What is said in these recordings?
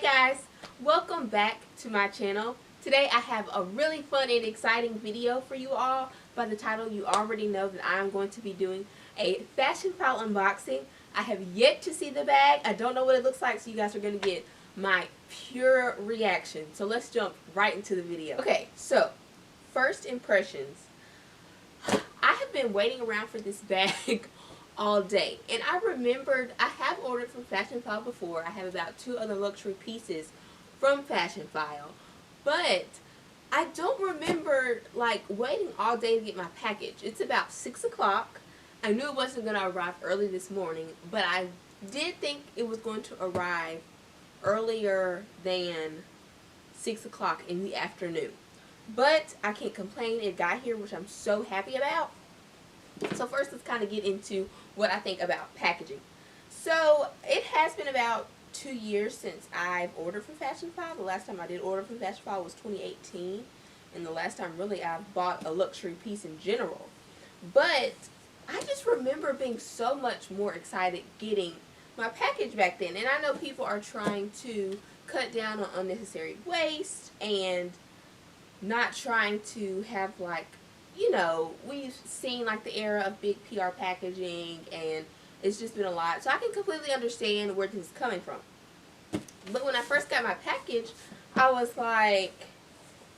Hey guys, welcome back to my channel. Today I have a really fun and exciting video for you all. By the title you already know that I am going to be doing a Fashionphile unboxing. I have yet to see the bag. I don't know what it looks like, so you guys are going to get my pure reaction. So let's jump right into the video. Okay, so first impressions. I have been waiting around for this bag all day, and I remembered I have ordered from Fashionphile before. I have about 2 other luxury pieces from Fashionphile, but I don't remember like waiting all day to get my package. It's about 6 o'clock. I knew it wasn't going to arrive early this morning, but I did think it was going to arrive earlier than 6 o'clock in the afternoon. But I can't complain. It got here, which I'm so happy about. So first, let's kind of get into what I think about packaging. So it has been about 2 years since I've ordered from Fashionphile. The last time I did order from Fashionphile was 2018. And the last time really I've bought a luxury piece in general. But I just remember being so much more excited getting my package back then. And I know people are trying to cut down on unnecessary waste and not trying to have, like, you know, we've seen like the era of big PR packaging, and it's just been a lot. So I can completely understand where this is coming from. But when I first got my package, I was like,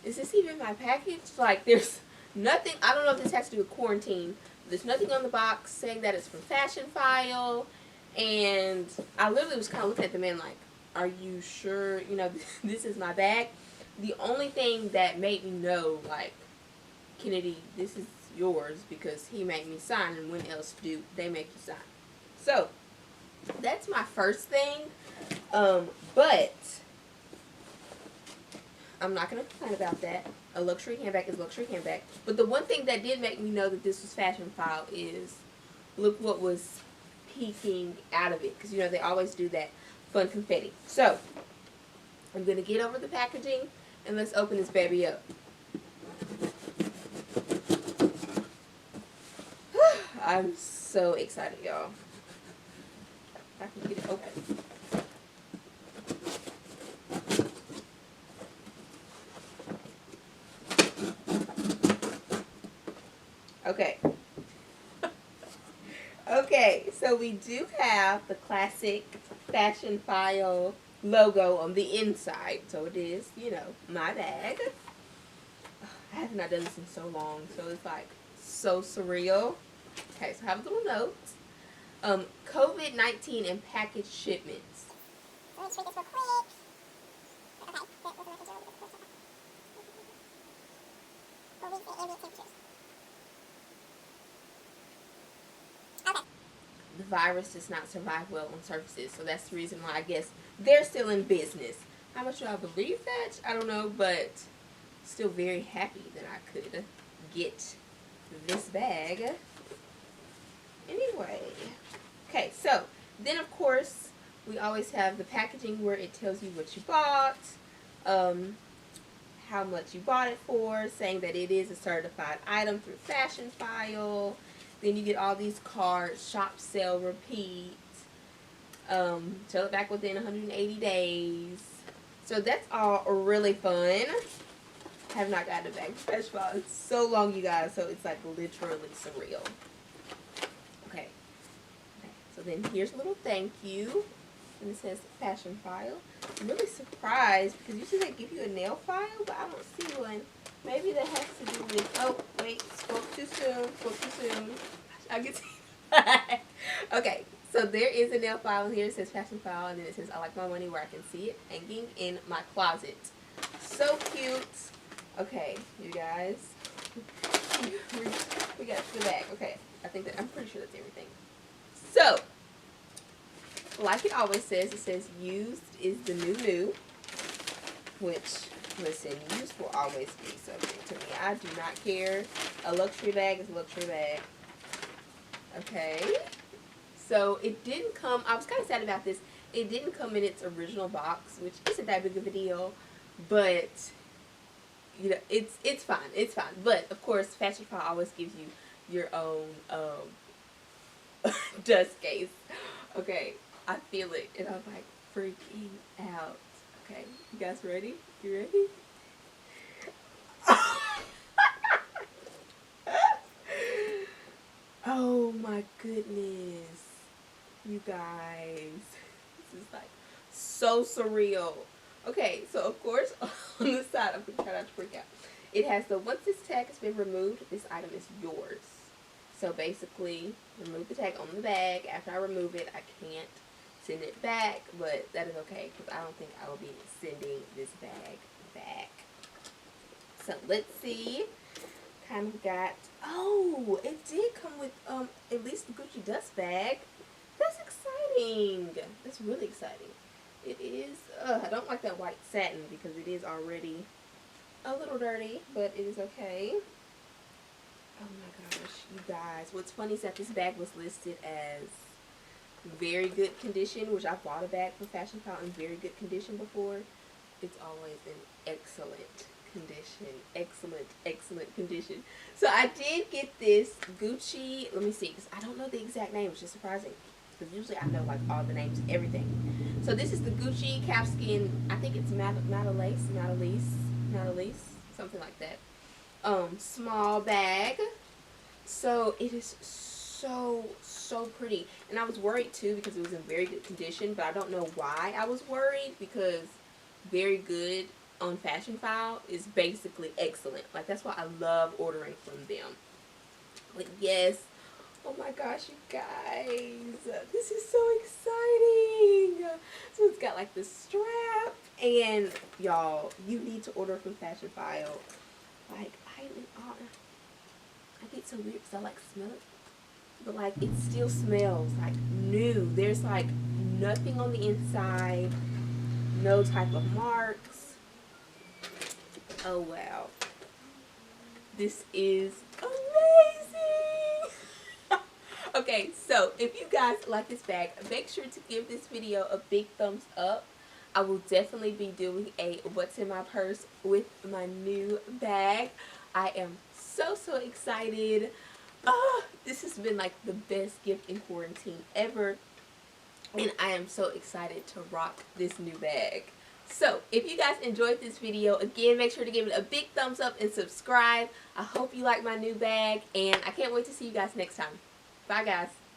is this even my package? Like, there's nothing. I don't know if this has to do with quarantine. There's nothing on the box saying that it's from Fashionphile. And I literally was kind of looking at the man like, are you sure, you know, this is my bag? The only thing that made me know, like, Kennedy, this is yours, because he made me sign, and when else do they make you sign? So that's my first thing. But I'm not gonna complain about that. A luxury handbag is a luxury handbag. But the one thing that did make me know that this was Fashionphile is look what was peeking out of it, because you know they always do that fun confetti. So I'm gonna get over the packaging and let's open this baby up. I'm so excited, y'all. I can get it open. Okay. Okay, so we do have the classic Fashionphile logo on the inside. So it is, you know, my bag. I have not done this in so long, so it's like so surreal. Okay, so I have a little note. COVID-19 and package shipments. Let's read this real quick. Okay, the virus does not survive well on surfaces, so that's the reason why I guess they're still in business. How much do I believe that? I don't know, but still very happy that I could get this bag. Anyway, okay, so then of course we always have the packaging where it tells you what you bought, how much you bought it for, saying that it is a certified item through Fashionphile. Then you get all these cards: shop, sell, repeat, sell it back within 180 days. So that's all really fun. I have not gotten a bag from Fashionphile in so long, you guys, so it's like literally surreal. Okay. So then here's a little thank you, and it says Fashionphile. I'm really surprised because usually they give you a nail file, but I don't see one. Maybe that has to do with, oh wait, spoke too soon. I can see. Okay, so there is a nail file in here. It says Fashionphile, and then it says I like my money where I can see it hanging in my closet. So cute. Okay, you guys, we got the bag. Okay, I'm pretty sure that's everything. So, like it always says, it says used is the new, which, listen, used will always be something to me. I do not care. A luxury bag is a luxury bag. Okay, so it didn't come, I was kind of sad about this, it didn't come in its original box, which isn't that big of a deal, but you know, it's fine, but of course Fashionphile always gives you your own dust case. Okay, I feel it, and I'm like freaking out. Okay, you guys ready? You ready? Oh my goodness. You guys. This is like so surreal. Okay, so of course on the side, I'm gonna try not to freak out. It has the once this tag has been removed, this item is yours. So basically, remove the tag on the bag. After I remove it, I can't send it back, but that is okay because I don't think I will be sending this bag back. So let's see. Kind of got, oh, it did come with at least the Gucci dust bag. That's exciting. That's really exciting. It is, I don't like that white satin because it is already a little dirty, but it is okay. Oh my gosh, you guys. What's funny is that this bag was listed as very good condition, which I bought a bag from Fashionphile in very good condition before. It's always in excellent condition. Excellent condition. So I did get this Gucci, let me see, because I don't know the exact name, which is surprising. Because usually I know like all the names and everything. So this is the Gucci calfskin, I think it's Madelace, something like that. Small bag. So it is so pretty, and I was worried too because it was in very good condition, but I don't know why I was worried because very good on Fashionphile is basically excellent. Like that's why I love ordering from them. But yes, oh my gosh, you guys, this is so exciting. So it's got like the strap, and y'all, you need to order from Fashionphile. Like I get so weird because I like smell it, but like it still smells like new. There's like nothing on the inside, no type of marks. Oh wow, this is amazing. Okay, so if you guys like this bag, make sure to give this video a big thumbs up. I will definitely be doing a what's in my purse with my new bag. I am so excited. This has been like the best gift in quarantine ever, and I am so excited to rock this new bag. So if you guys enjoyed this video, again, make sure to give it a big thumbs up and subscribe. I hope you like my new bag, and I can't wait to see you guys next time. Bye guys.